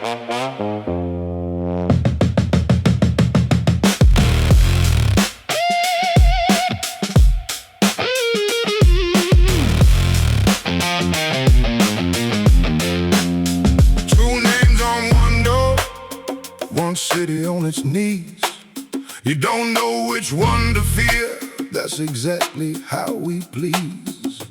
One city on its knees. You don't know which one to fear. That's exactly how we please.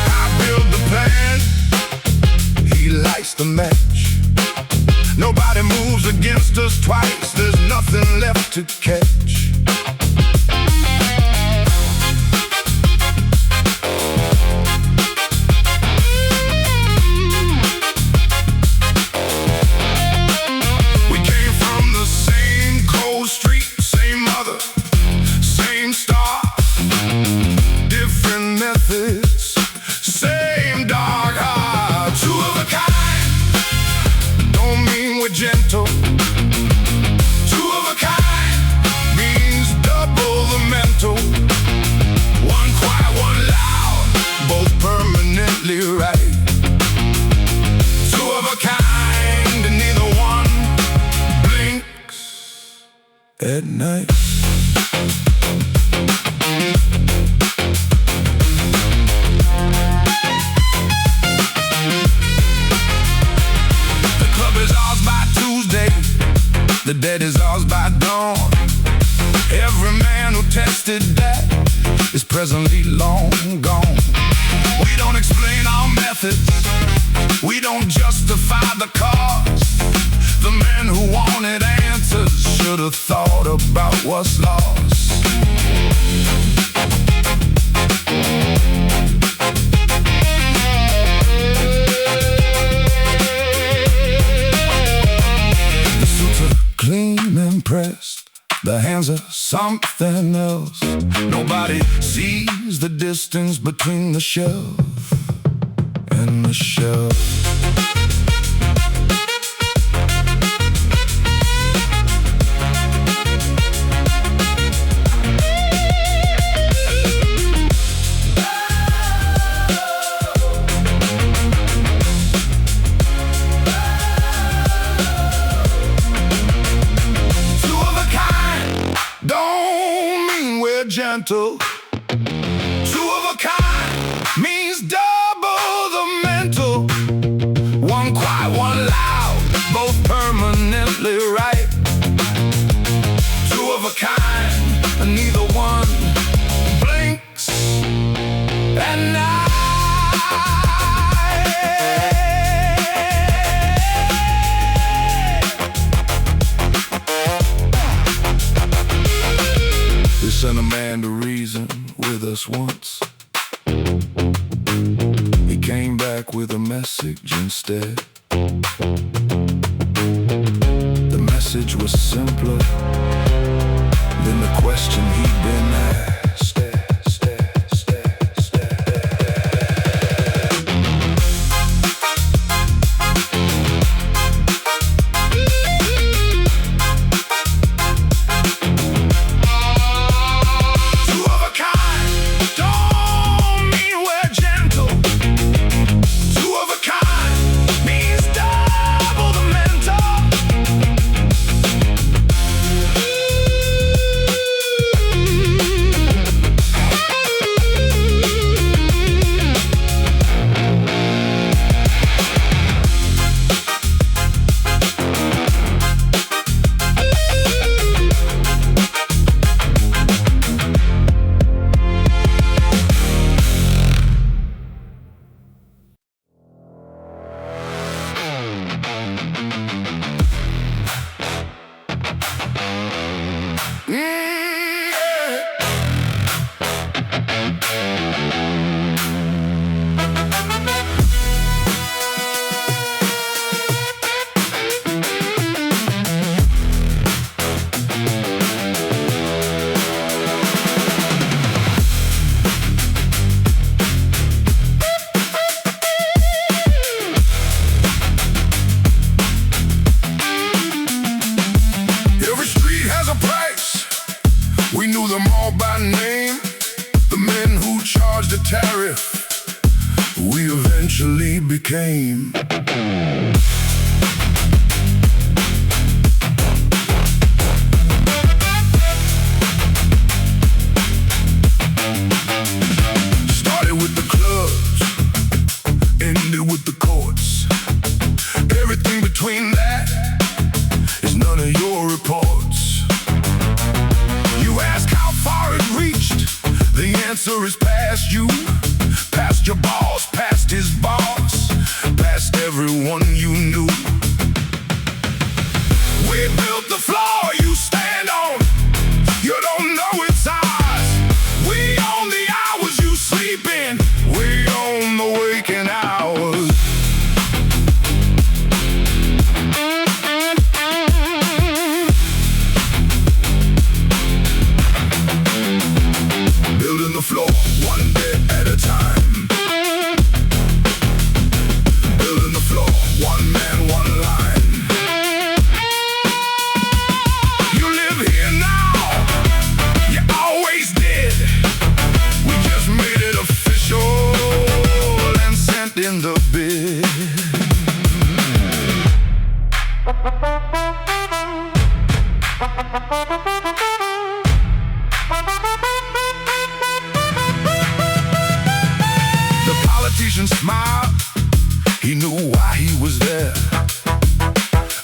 I build the plan, he lights the match. Nobody moves against us twice. There's nothing left to catch. Same dark heart, two of a kind. Don't mean we're gentle. Two of a kind means double the mental. One quiet, one loud, both permanently right. Two of a kind, and neither one blinks at night. The dead is ours by dawn. Every man who tested that is presently long gone. We don't explain our methods, we don't justify the cause. The men who wanted answers should have thought about what's lost. Clean and pressed, the hands are something else. Nobody sees the distance between the shelf and the shelf. Gentle. Two of a kind means double the mental. One quiet, one loud, both permanently right. Two of a kind, neither one blinks at night. They sent a man to reason with us once. He came back with a message instead. The message was simpler than the question he'd been asked. became. Started with the clubs, ended with the courts. Everything between that is none of your reports. You ask how far it reached, the answer is past you, past your boss, past his boss, past everyone you knew. We built the floor you stand on. You don't know it's ours. We own the hours you sleep in. We own the waking hours. Building the floor, one bit at a time. Building the floor, one man, one line. You live here now, you always did. We just made it official and sent in the bid. The politician smiled, he knew why he was there.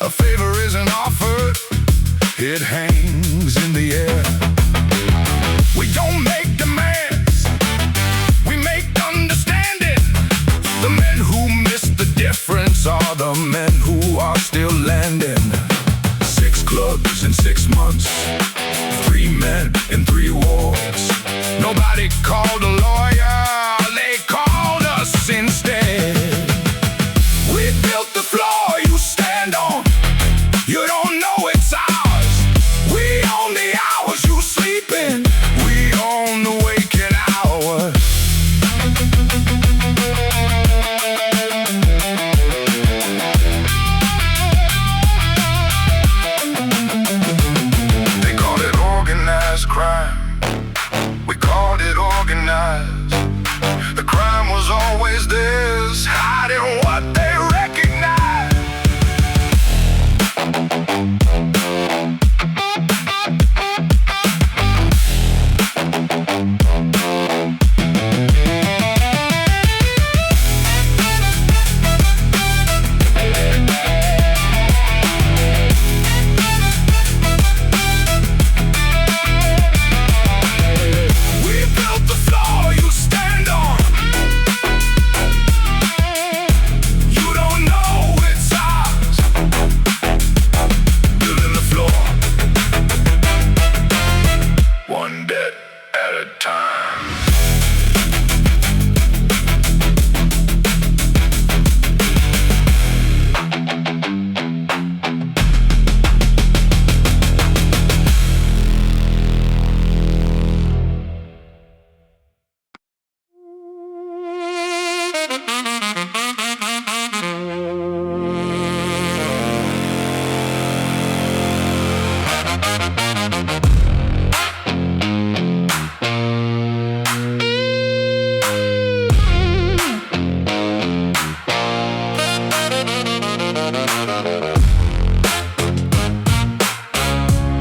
A favor isn't offered, it hangs in the air. We don't make demands, we make understanding. The men who miss the difference are the men who are still landing. 6 clubs in 6 months, 3 men in 3 wars. Nobody called a lawyer, they called us instead. We built the floor you stand on. You don't know it's ours. We own the hours you sleep in. We own the waking hours. They called it organized crime. We called it organized. The crime was always theirs, hiding what they recognized. We built the floor you stand on. You don't know it's ours. Building the floor, one bit at a time.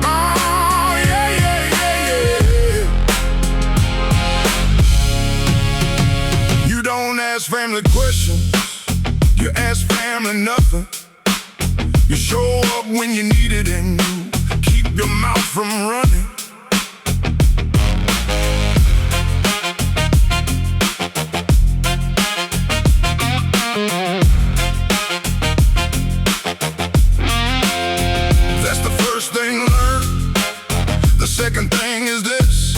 Oh, yeah, yeah, yeah, yeah. You don't ask family questions, you ask family nothing. You show up when you need it and you keep your mouth from running. That's the first thing learned. The second thing is this: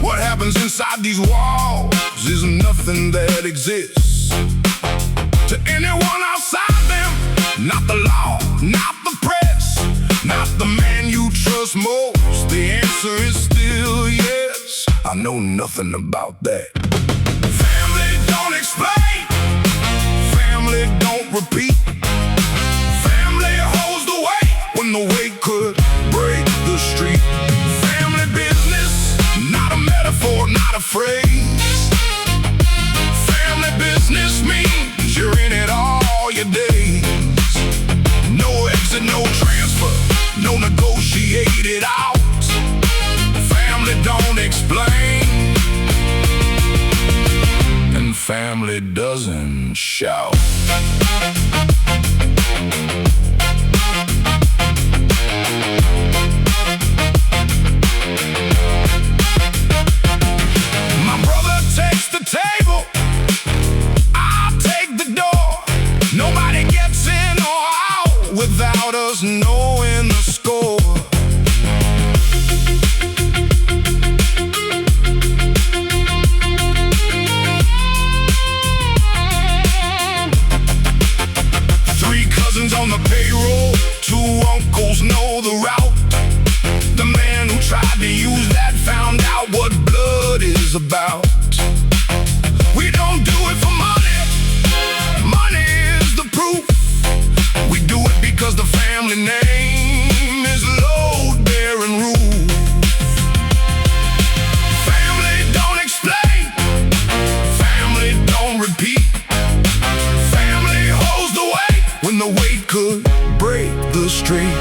what happens inside these walls is nothing that exists to anyone outside them. Not the law, not the press, not the man you trust most. The answer is still yes. I know nothing about that. Family don't explain, family don't repeat. Family holds the weight when the weight could break the street. Family business, not a metaphor, not a phrase. Family business means made it out. Family don't explain, and family doesn't shout. My brother takes the table, I'll take the door. Nobody gets in or out without us knowing the score. 3 cousins on the payroll, 2 uncles know the route. The man who tried to use that found out what blood is about. We don't do it for money, money is the proof. We do it because the family name is load bearing roof. Family don't explain, family don't repeat. Family holds the weight when the weight could break the street.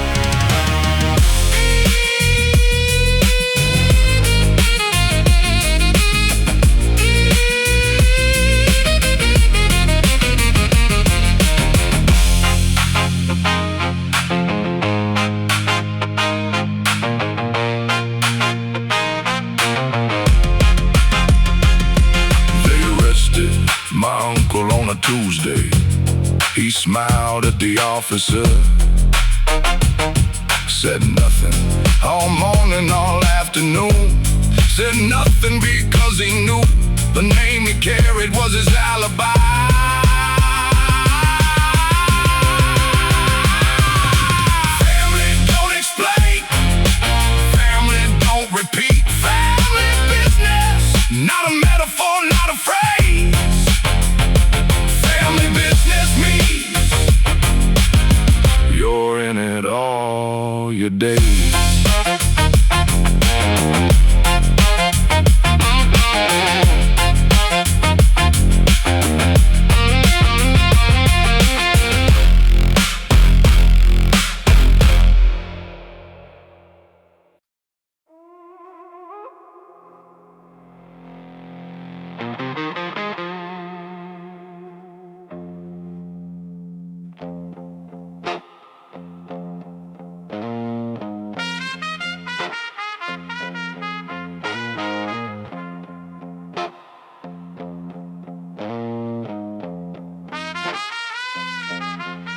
My uncle on a Tuesday, he smiled at the officer, said nothing all morning, all afternoon. Said nothing because he knew the name he carried was his alibi. Family don't explain, family don't repeat. Family business, not a metaphor, not a phrase. You're in it all your days.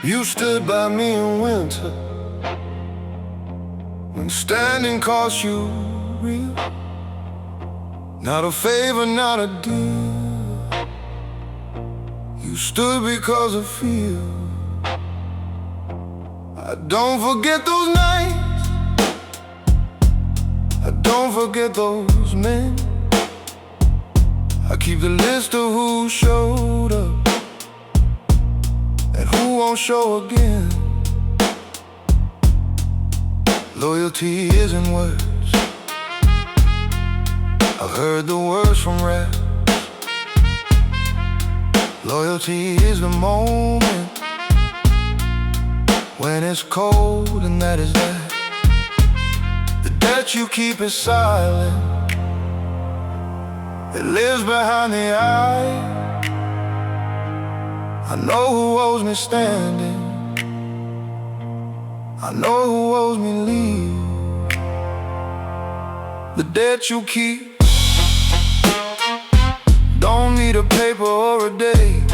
You stood by me in winter when standing cost you real. Not a favor, not a deal. You stood because of fear. I don't forget those nights, I don't forget those men. I keep the list of who showed up and who won't show again. Loyalty isn't words, I've heard the words from raps. Loyalty is the moment when it's cold, and that is that. The debt you keep is silent, it lives behind the eye. I know who owes me standing, I know who owes me leave. The debt you keep don't need a paper or a date.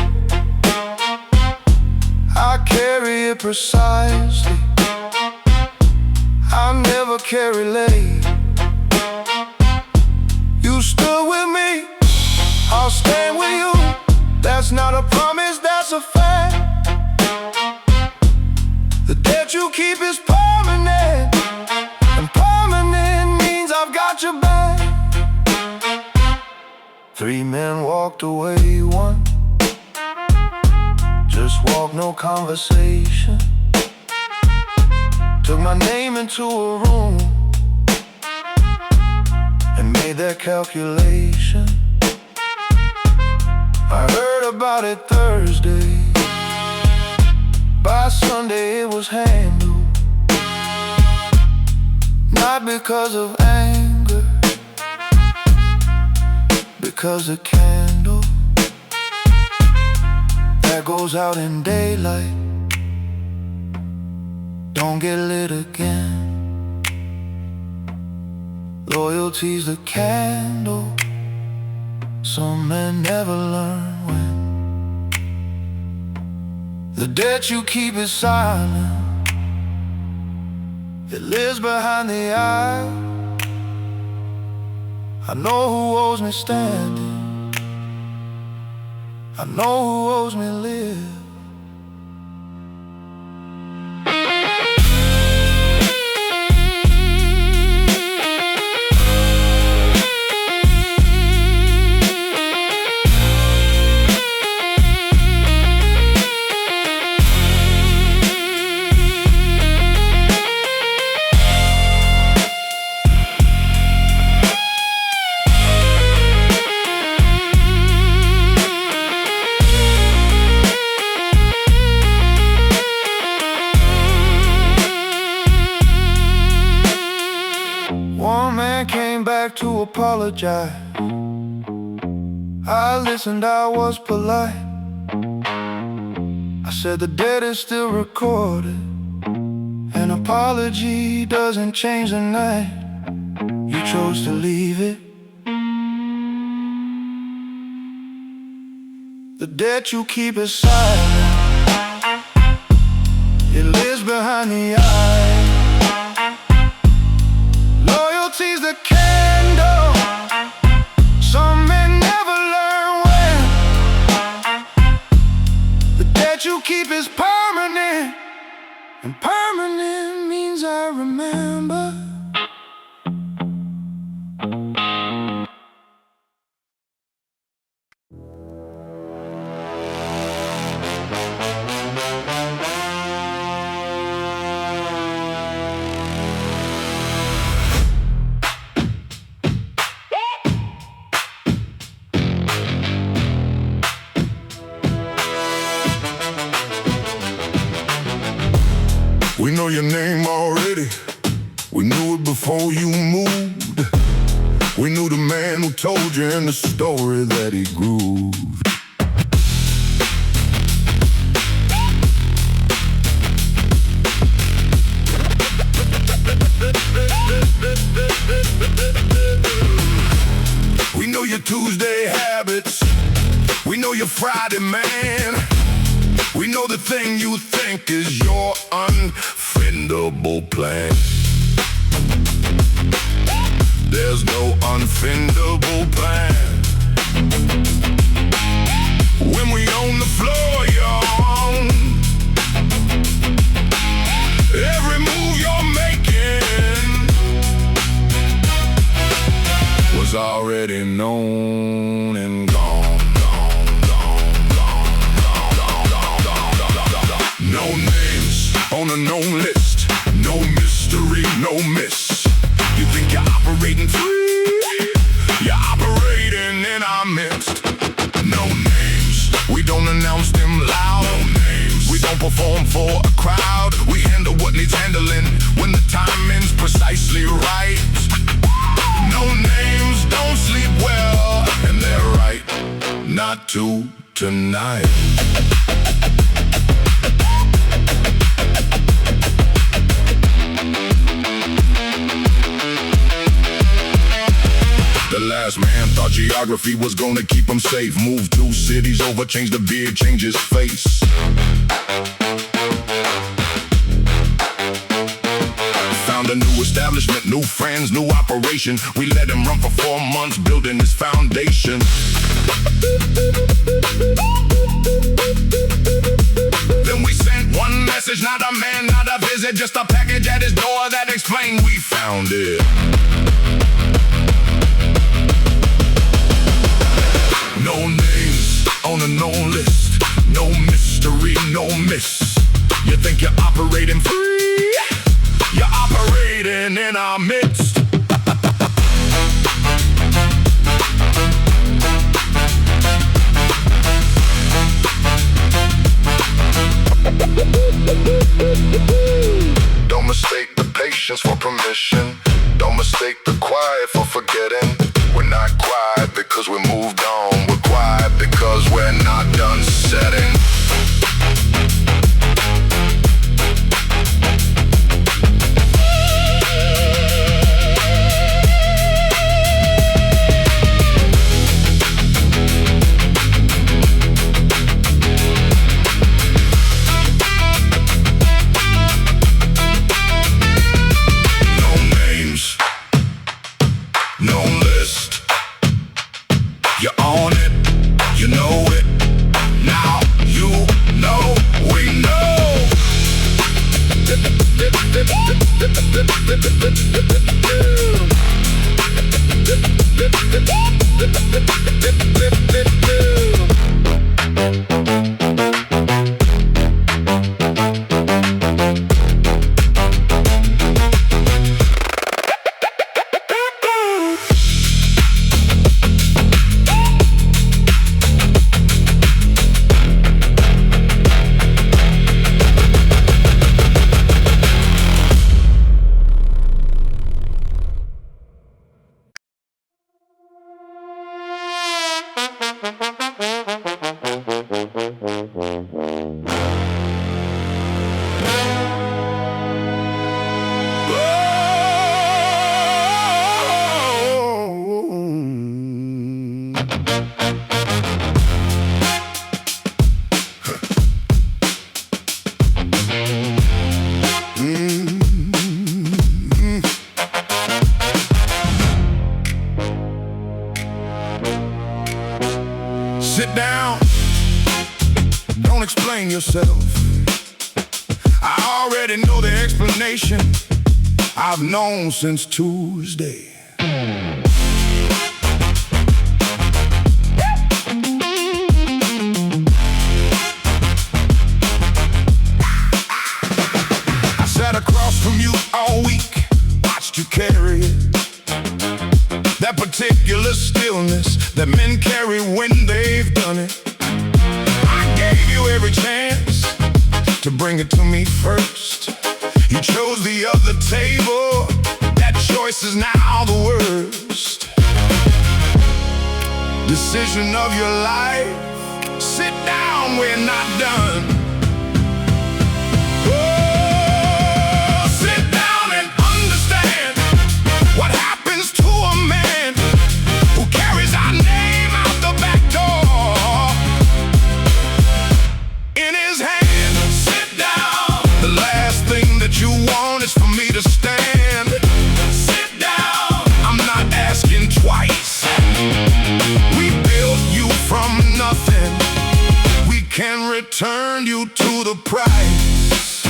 I carry it precisely, I never carry late. You stood with me, I'll stand with you. That's not a promise, that's a fact. The debt you keep is permanent, and permanent means I've got your back. 3 men walked away, one just walked, no conversation. Took my name into a room and made their calculation. I heard about it Thursday, by Sunday it was handled. Not because of anger, because a candle that goes out in daylight don't get lit again. Loyalty's the candle some men never learn when. The debt you keep is silent, it lives behind the eye. I know who owes me standing, I know who owes me live. One man came back to apologize. I listened, I was polite. I said the debt is still recorded. An apology doesn't change the night you chose to leave it. The debt you keep is silent, it lives behind the eye. Loyalty's the candle some men never learn when. The debt you keep is permanent, and permanent means I remember. We know your name already, we knew it before you moved. We knew the man who told you in the story that he grooved. We know your Tuesday habits, we know your Friday man. We know the thing you think is your unfindable plan. There's no unfindable plan. When we own the floor, you're on. Every move you're making was already known and gone. No names on a known list, no mystery, no miss. You think you're operating free, you're operating in our midst. No names, we don't announce them loud. No names, we don't perform for a crowd. We handle what needs handling when the timing's precisely right. No names don't sleep well, and they're right not to tonight. The last man thought geography was gonna keep him safe. Moved 2 cities over, changed the beard, changed his face. Found a new establishment, new friends, new operation. We let him run for 4 months, building his foundation. Then we sent one message, not a man, not a visit, just a package at his door that explained we found it. No names on a known list, no mystery, no miss. You think you're operating free, you're operating in our midst. Don't mistake the patience for permission. Don't mistake the quiet for forgetting. We're not quiet because we moved on. We're quiet because we're not done setting. No list. You're on it, you know it. Now you know we know. Sit down, don't explain yourself. I already know the explanation. I've known since Tuesday. I sat across from you all week, watched you carry it. That particular stillness that men carry when they've done it. I gave you every chance to bring it to me first. You chose the other table. That choice is now the worst decision of your life. Sit down, we're not done. Can return you to the price.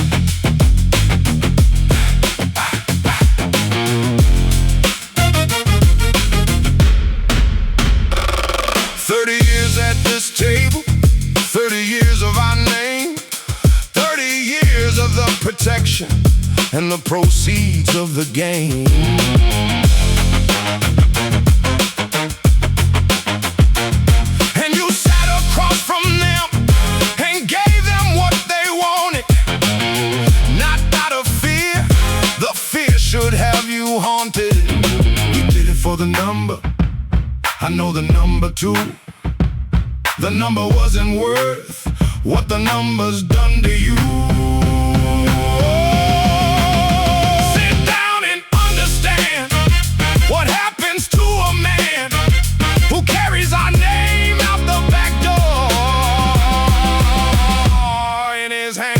$30 years at this table, 30 years of our name, 30 years of the protection and the proceeds of the game. And you sat across from them, should have you haunted. You did it for the number, I know the number too. The number wasn't worth what the number's done to you. Sit down and understand what happens to a man who carries our name out the back door in his hand.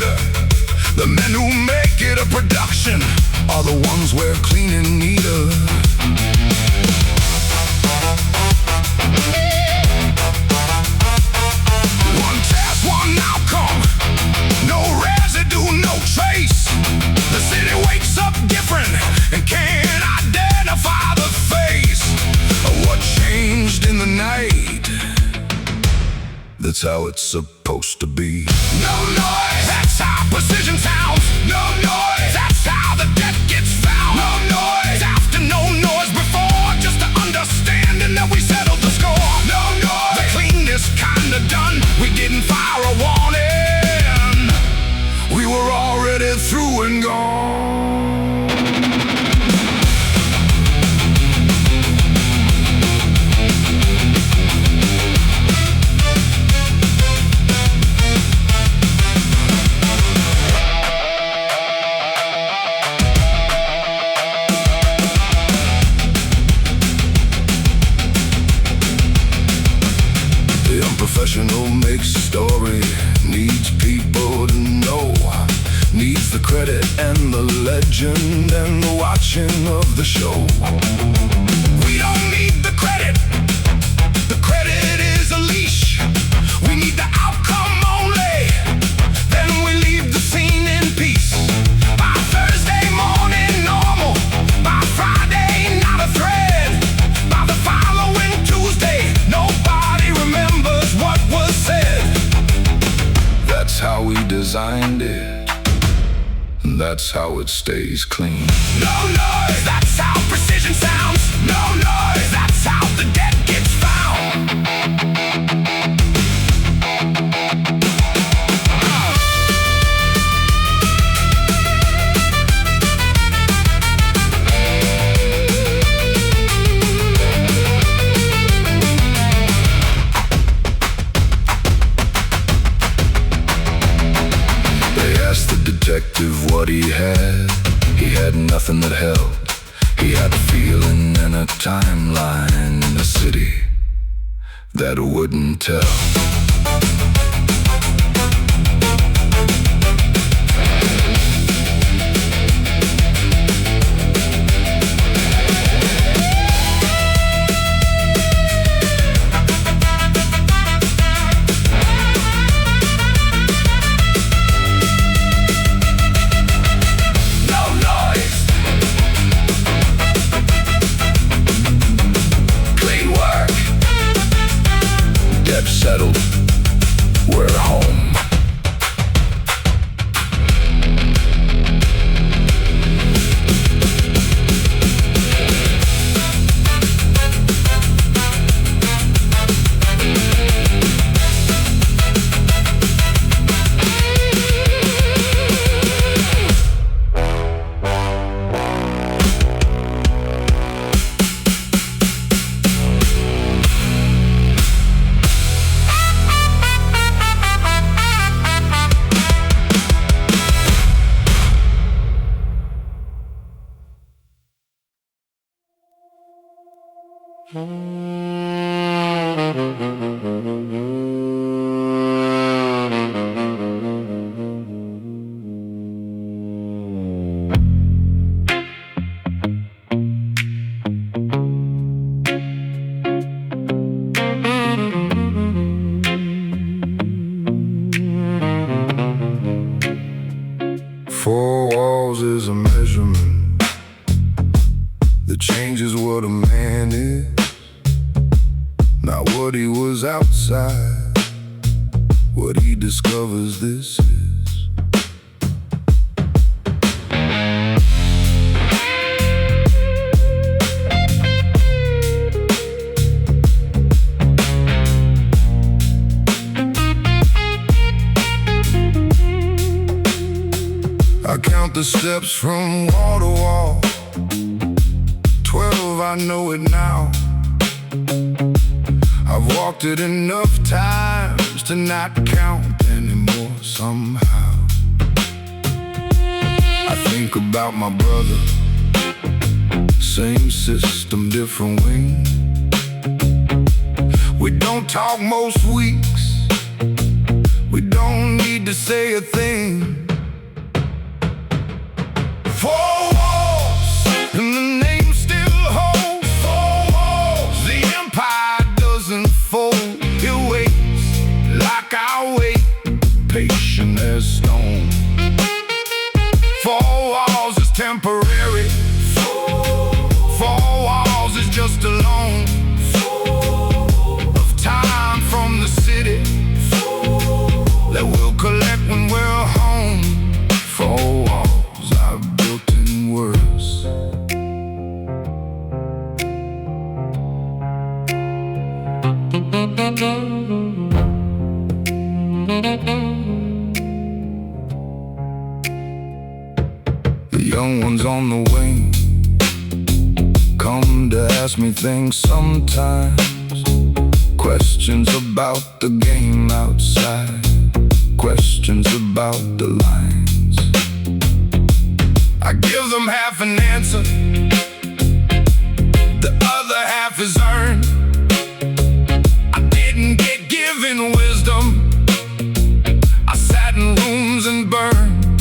theater. The men who make it a production are the ones we're cleaning neater. One task, one outcome, no residue, no trace. The city wakes up different and can't identify the face of what changed in the night. That's how it's supposed to be. No noise, that's how precision sounds. No noise, that's how the death gets found. No noise, after no noise before, just to understand and then we settled the score. No noise, the cleanness kinda done. We didn't fire a warning. We were already through and gone. Professional makes a story, needs people to know, needs the credit and the legend and the watching of the show. We don't need the credit is a leash. We need the outcome only, then we leave the scene in peace. By Thursday morning normal, by Friday not a thread, by the following Tuesday nobody remembers what was said. That's how we designed it, and that's how it stays clean. No noise, that's how precision sounds. No noise, that's how the dead gets found. Detective what he had nothing that held. He had a feeling and a timeline in the city that wouldn't tell. Settled, we're home. Four walls is a measurement that changes what a man is, not what he was outside, what he discovers this is. I count the steps from wall to wall, 12, I know it now. I've walked it enough times to not count anymore somehow. I think about my brother, same system, different wing. We don't talk most weeks, we don't need need to say a thing. 4 walls, and the name still holds. 4 walls, the empire doesn't fold. It waits like I wait, patient as stone. 4 walls is temporary. 4 walls is just a loan of time from the city that we'll collect when we're home. 4 walls I've built in words. The young ones on the wing come to ask me things sometimes. Questions about the game outside, questions about the lines. I give them half an answer, the other half is earned. I didn't get given wisdom, I sat in rooms and burned.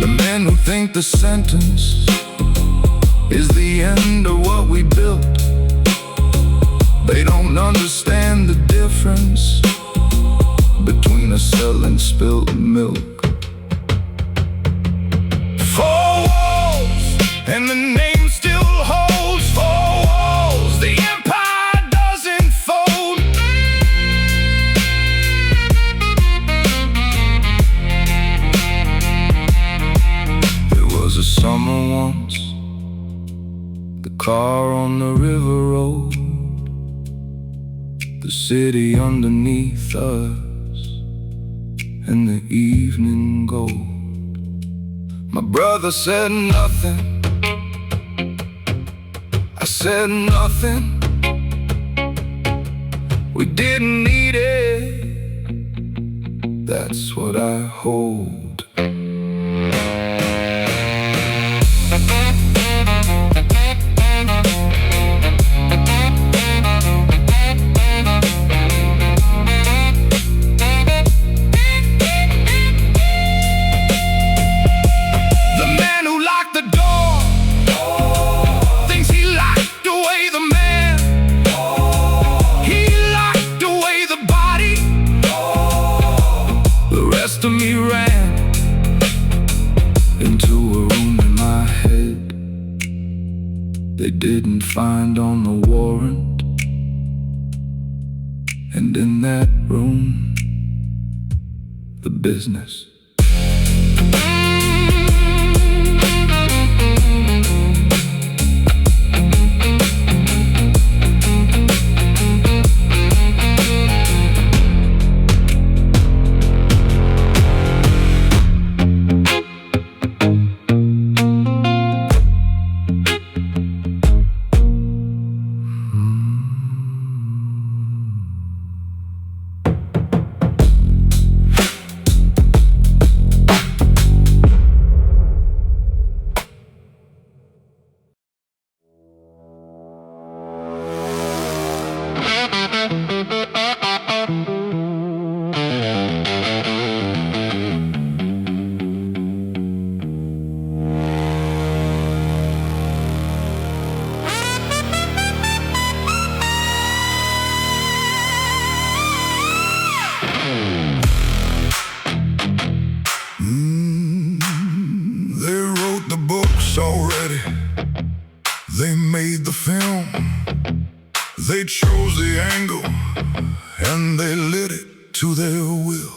The men who think the sentence is the end of what we built, they don't understand the difference between a cell and spilled milk. 4 walls, and the name still holds. 4 walls, the empire doesn't fold. There was a summer once, the car on the river road, the city underneath us, and the evening gold. My brother said nothing, I said nothing. We didn't need it, that's what I hold. To me ran into a room in my head they didn't find on the warrant, and in that room the business. Already, they made the film, they chose the angle, and they lit it to their will.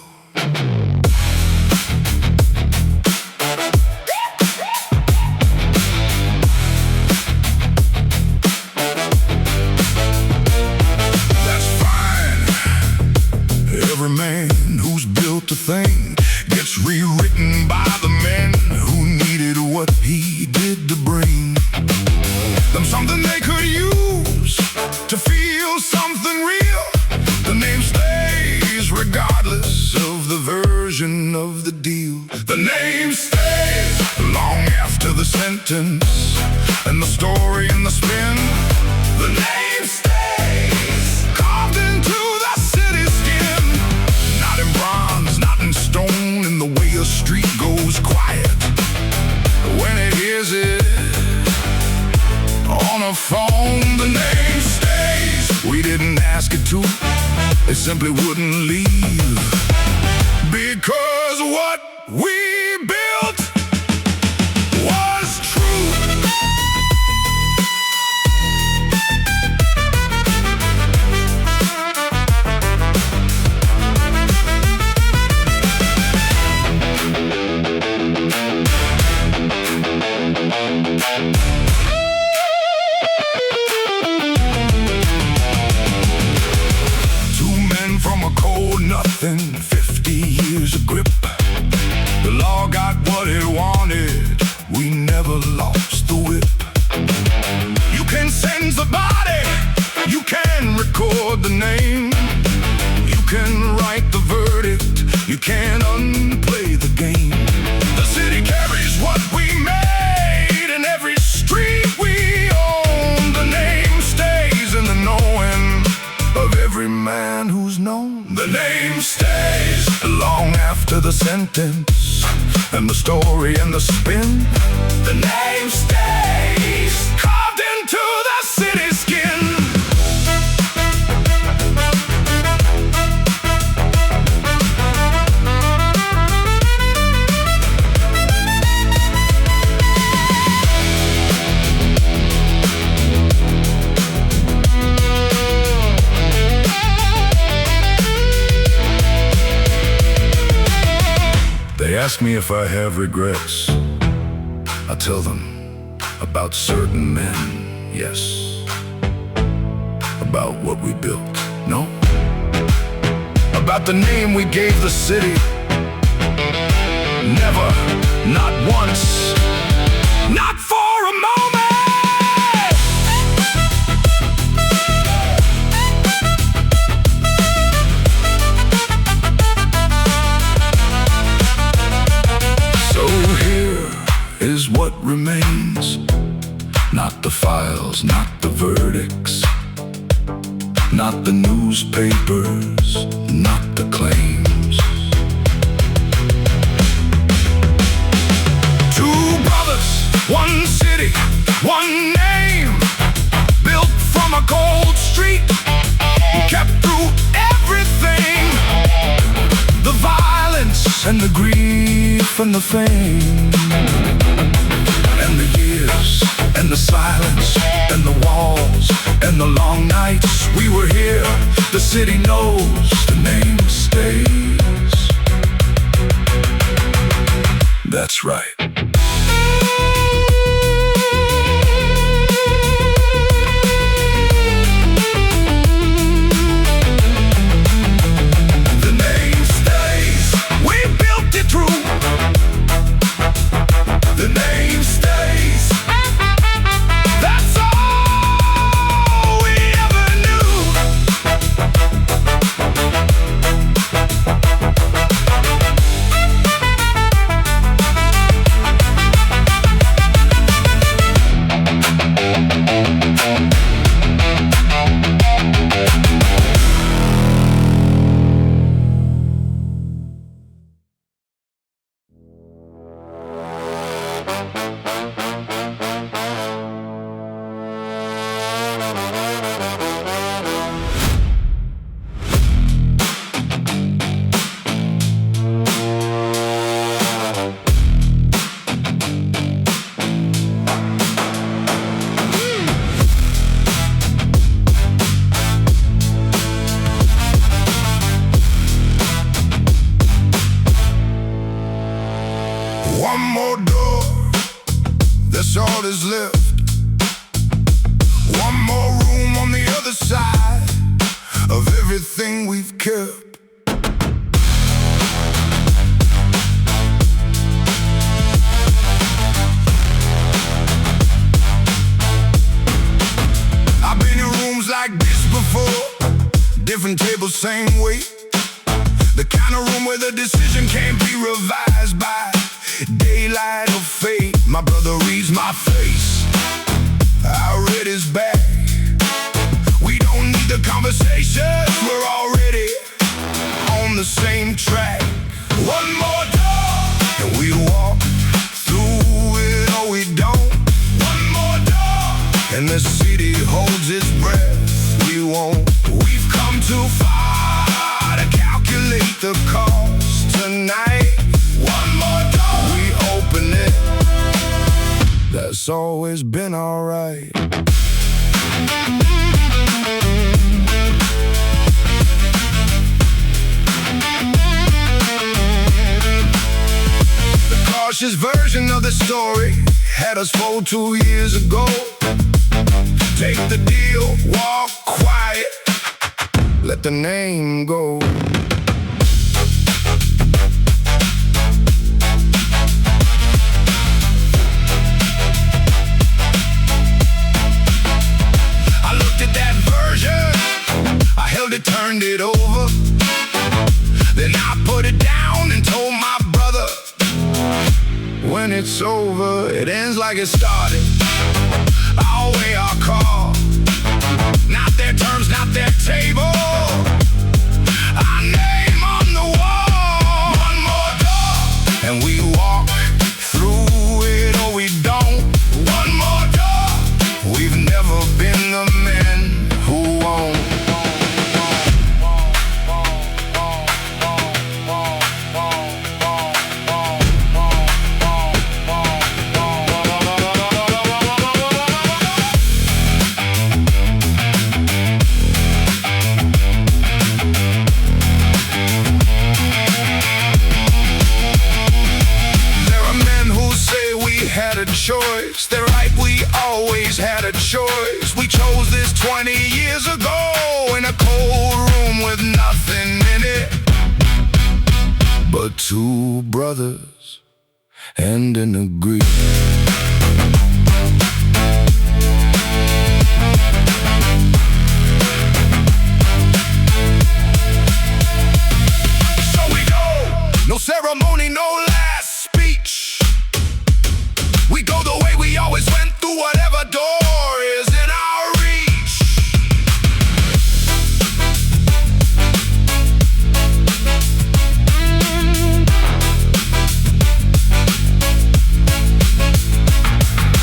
That's fine. Every man who's built a thing gets rewritten by the men who needed what he did to bring them something they could use to feel something real. The name stays regardless of the version of the deal. The name stays long after the sentence and the story and the spin. The name stays carved into the city skin, not in bronze simply wouldn't leave, because what we built was true. From a cold nothing, 50 years of grip. The law got what it wanted, we never lost the whip. You can sense the body, you can record the name, you can write the verdict, you can unplay the game. The city carries what we made, in every street we own. The name stays in the knowing of every man who's known. The name stays long after the sentence and the story and the spin. The name stays carved into the city skin. They ask me if I have regrets. I tell them about certain men, yes. About what we built, no. About the name we gave the city. Never, not once, not for a moment. Is what remains, not the files, not the verdicts, not the newspapers, not the claims. Two brothers, one city, one name, built from a cold street, kept through everything, the violence and the grief and the fame. And the years, and the silence, and the walls, and the long nights. We were here, the city knows, the name stays. That's right. The name stays, we built it through. The name stays, that's all we ever knew. One more door, that's all is left. One more room on the other side of everything we've kept. I've been in rooms like this before, different tables, same weight. The kind of room where the decision can't be revised by daylight or fate. My brother reads my face, I read his back. We don't need the conversations, we're already on the same track. One more door, and we walk through it or we don't. One more door, and the city holds its breath. We won't. We've come too far calculate the cost tonight. One more door, we open it. That's always been alright. The cautious version of the story had us fold 2 years ago. Take the deal, walk quiet, let the name go. I looked at that version, I held it, turned it over. Then I put it down and told my brother, when it's over, it ends like it started. I'll weigh our call, not their terms, not their table. Our name on the wall. One more door, and we walk through it or we don't. One more door, we've never been the men who won't. Had a choice, they're right, we always had a choice. We chose this 20 years ago in a cold room with nothing in it but two brothers and an agreement. So we go, no ceremony, no last speech. We go the way we always went, through whatever door is in our reach.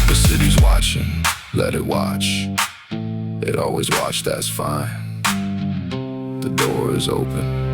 The city's watching, let it watch. It always watch, that's fine. The door is open.